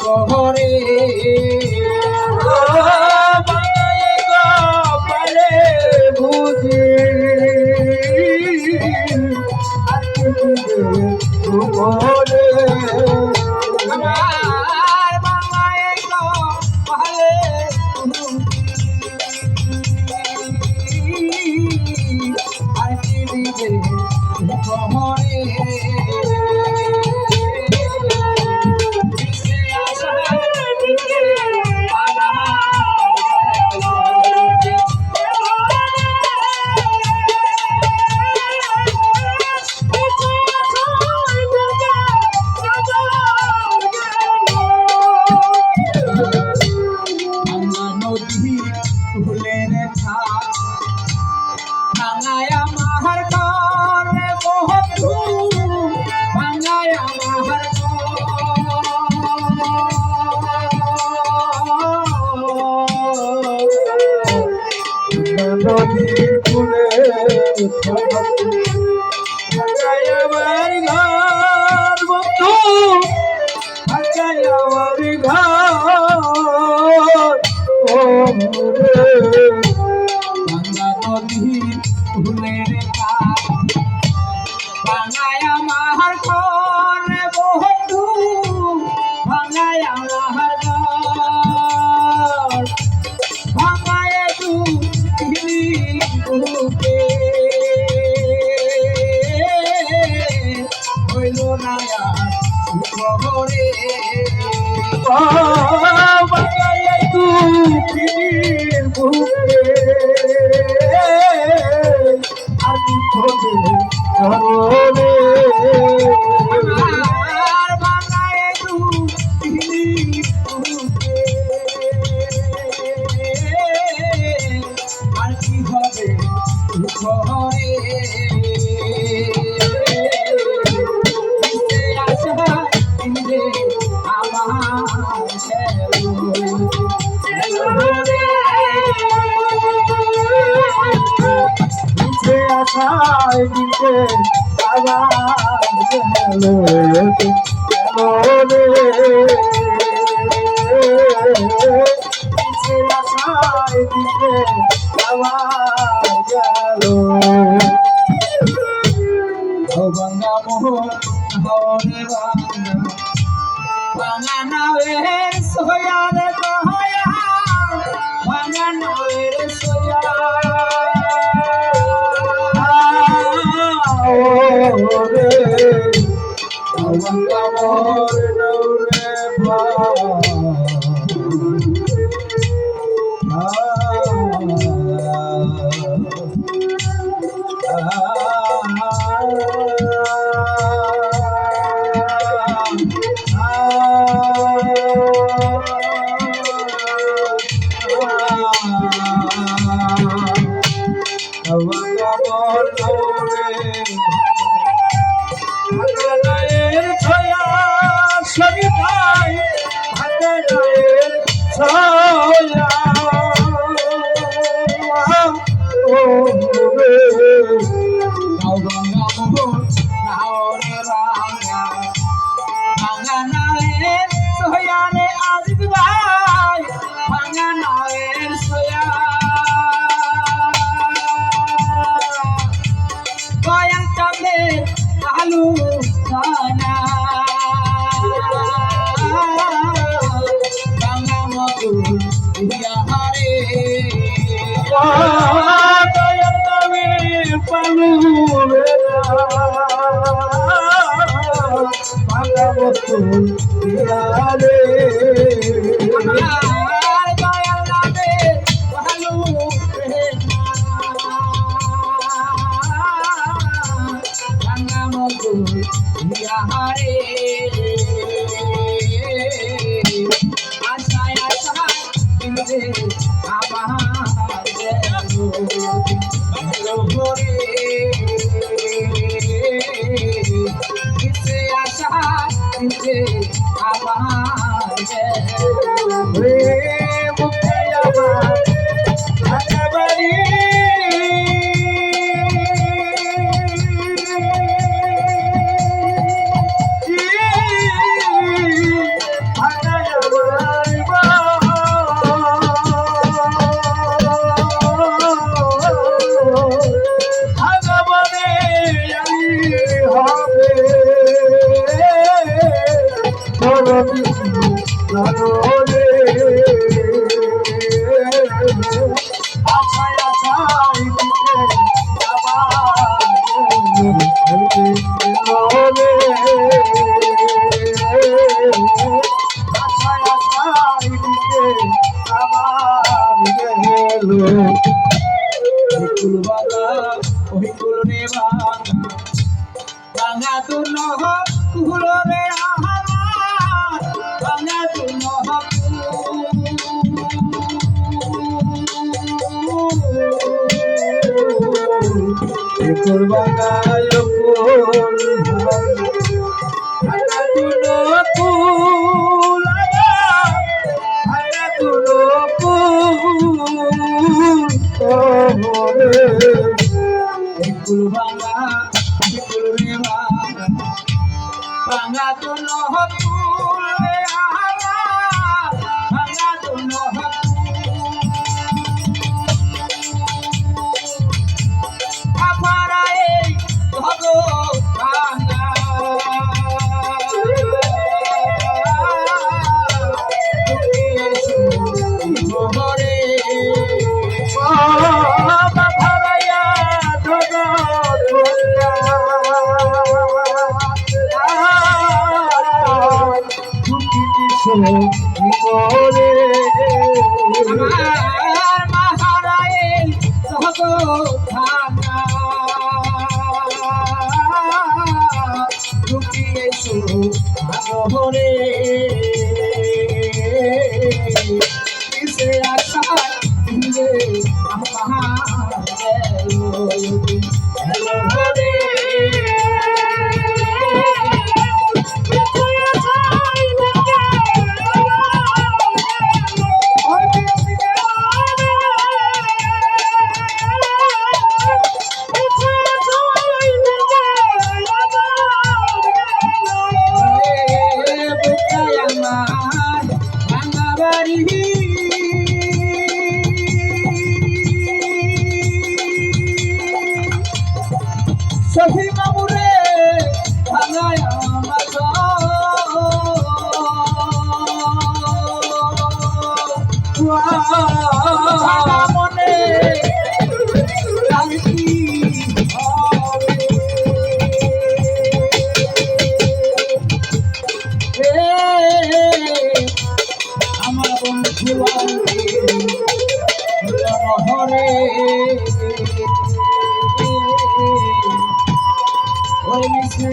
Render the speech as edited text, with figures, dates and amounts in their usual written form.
শহরে বাঙালি কপালে বুঝি ভুবনে আমার বাঙালি কপালে আর কি দিবে শহরে নদীর কূলে আমার ঘর বন্ধু আমার ঘর ও বাংলা নদীর কূলের বাঙায় আমার ঘর বন্ধু বাঙায় আমার ঘর ভাঙায় তু হইল না শহরে বাঙায় তু বুকে আর ধরে বাঙায় তু আর কি হবে শহরে আশায় দিতে আবার গেল রে আশায় দিতে আবার গেল বাংলা মোহন হরে বাংলা নামের সোয়ারে কহয়া বাংলা নামের সোয়া রে বাংলা মোর নৌরে ভাগনায়ের ছয়া সবই ভাই ভাগনায়ের ছয়া ও রে গঙ্গা মোহন নাওরে রাঙা ভাগনায়ের ছয়া রে আজিজ ভাই ভাগনায়ের ছয়া কয়াল চাঁদে আলু খানা বাংলা মধু হারে কয়াল নামে পালু বাংলা মধু হারে কয়াল নামে পালু হারে আশায় আশায় দিলে আমার আশা দিলে আমার ভালো রে আশায় আশায় দিতে আবার রে আশায় আশায় দিতে আবার গেল কুলবালা ওই কুলরে ভাঙা তো নহ কুলরে ভাঙা তো নহ কুলবালা কুল ভাঙা তো নহ কুল ভাঙা তো কুল কুল ভাঙা কুল রে ভাঙা তো নহ কুল ভাঙা তো নহ আপারাই ভগবান করে আমার মহারায়ে জগৎখানা ঢুকিয়েছো ভাগরে কিসে আশা দিলে আমার হেলো রে সখী মামুরে ভাঙায় আমার মনে আমার বন্ধু হরে ওই মিশে